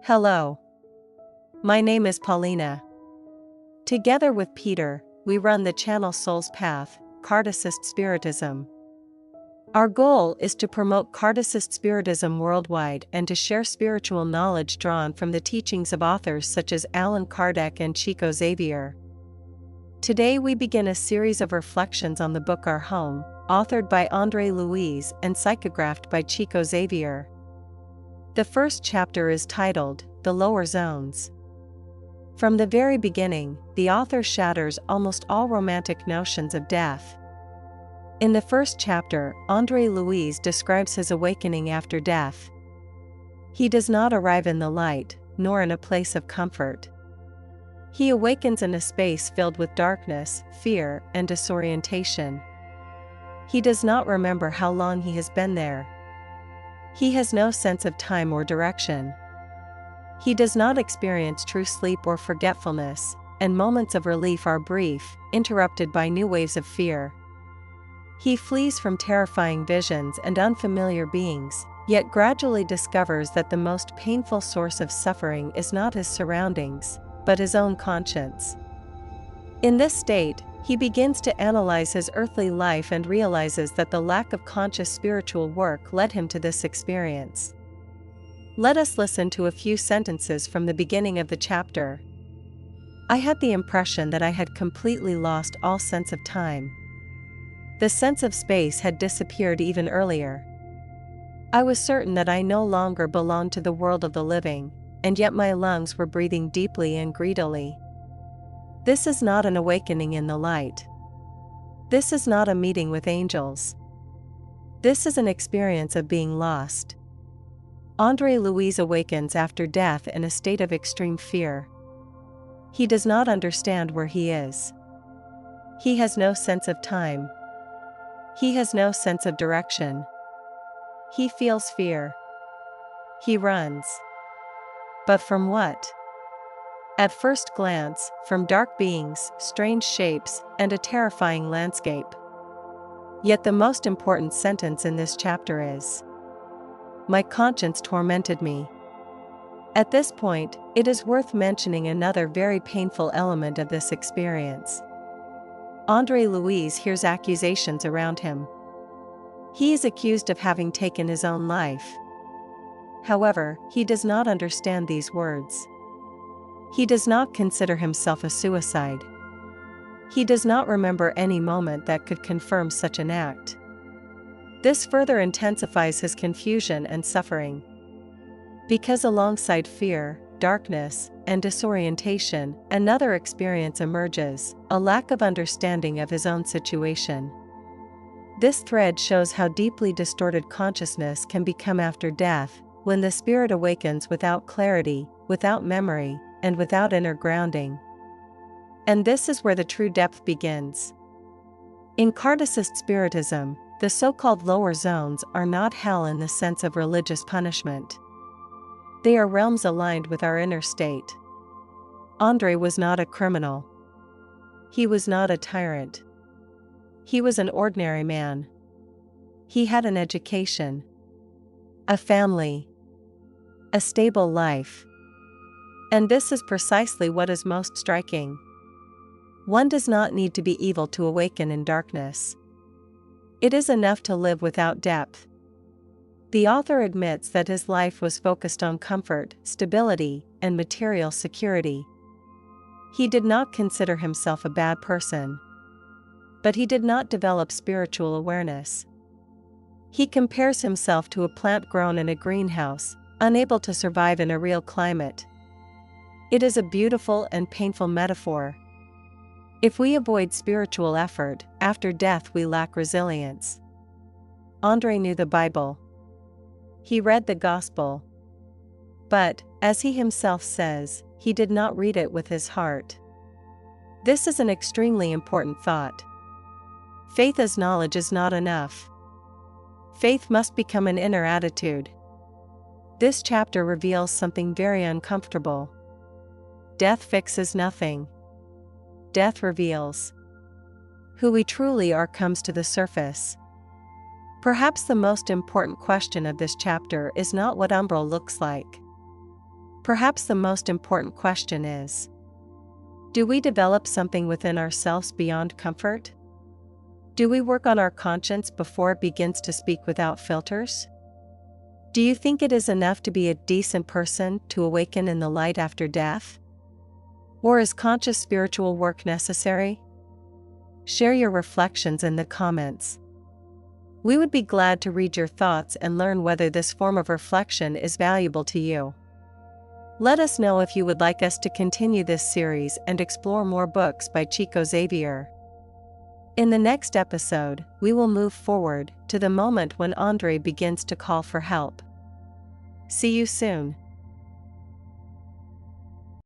Hello. My name is Paulina. Together with Peter, we run the channel Soul's Path, Kardecist Spiritism. Our goal is to promote Kardecist Spiritism worldwide and to share spiritual knowledge drawn from the teachings of authors such as Allan Kardec and Chico Xavier. Today we begin a series of reflections on the book Our Home, authored by André Luiz and psychographed by Chico Xavier. The first chapter is titled, The Lower Zones. From the very beginning, the author shatters almost all romantic notions of death. In the first chapter, André Luiz describes his awakening after death. He does not arrive in the light, nor in a place of comfort. He awakens in a space filled with darkness, fear, and disorientation. He does not remember how long he has been there. He has no sense of time or direction. He does not experience true sleep or forgetfulness, and moments of relief are brief, interrupted by new waves of fear. He flees from terrifying visions and unfamiliar beings, yet gradually discovers that the most painful source of suffering is not his surroundings, but his own conscience. In this state, he begins to analyze his earthly life and realizes that the lack of conscious spiritual work led him to this experience. Let us listen to a few sentences from the beginning of the chapter. I had the impression that I had completely lost all sense of time. The sense of space had disappeared even earlier. I was certain that I no longer belonged to the world of the living, and yet my lungs were breathing deeply and greedily. This is not an awakening in the light. This is not a meeting with angels. This is an experience of being lost. André Luiz awakens after death in a state of extreme fear. He does not understand where he is. He has no sense of time. He has no sense of direction. He feels fear. He runs. But from what? At first glance, from dark beings, strange shapes, and a terrifying landscape. Yet the most important sentence in this chapter is, "My conscience tormented me." At this point, it is worth mentioning another very painful element of this experience. André Luiz hears accusations around him. He is accused of having taken his own life. However, he does not understand these words. He does not consider himself a suicide. He does not remember any moment that could confirm such an act. This further intensifies his confusion and suffering. Because alongside fear, darkness, and disorientation, another experience emerges, a lack of understanding of his own situation. This thread shows how deeply distorted consciousness can become after death, when the spirit awakens without clarity, without memory, and without inner grounding. And this is where the true depth begins. In Kardecist Spiritism, the so-called lower zones are not hell in the sense of religious punishment. They are realms aligned with our inner state. André was not a criminal. He was not a tyrant. He was an ordinary man. He had an education, a family, a stable life. And this is precisely what is most striking. One does not need to be evil to awaken in darkness. It is enough to live without depth. The author admits that his life was focused on comfort, stability, and material security. He did not consider himself a bad person. But he did not develop spiritual awareness. He compares himself to a plant grown in a greenhouse, unable to survive in a real climate. It is a beautiful and painful metaphor. If we avoid spiritual effort, after death we lack resilience. André knew the Bible. He read the Gospel. But, as he himself says, he did not read it with his heart. This is an extremely important thought. Faith as knowledge is not enough. Faith must become an inner attitude. This chapter reveals something very uncomfortable. Death fixes nothing. Death reveals. Who we truly are comes to the surface. Perhaps the most important question of this chapter is not what umbral looks like. Perhaps the most important question is, do we develop something within ourselves beyond comfort? Do we work on our conscience before it begins to speak without filters? Do you think it is enough to be a decent person to awaken in the light after death? Or is conscious spiritual work necessary? Share your reflections in the comments. We would be glad to read your thoughts and learn whether this form of reflection is valuable to you. Let us know if you would like us to continue this series and explore more books by Chico Xavier. In the next episode, we will move forward to the moment when André begins to call for help. See you soon.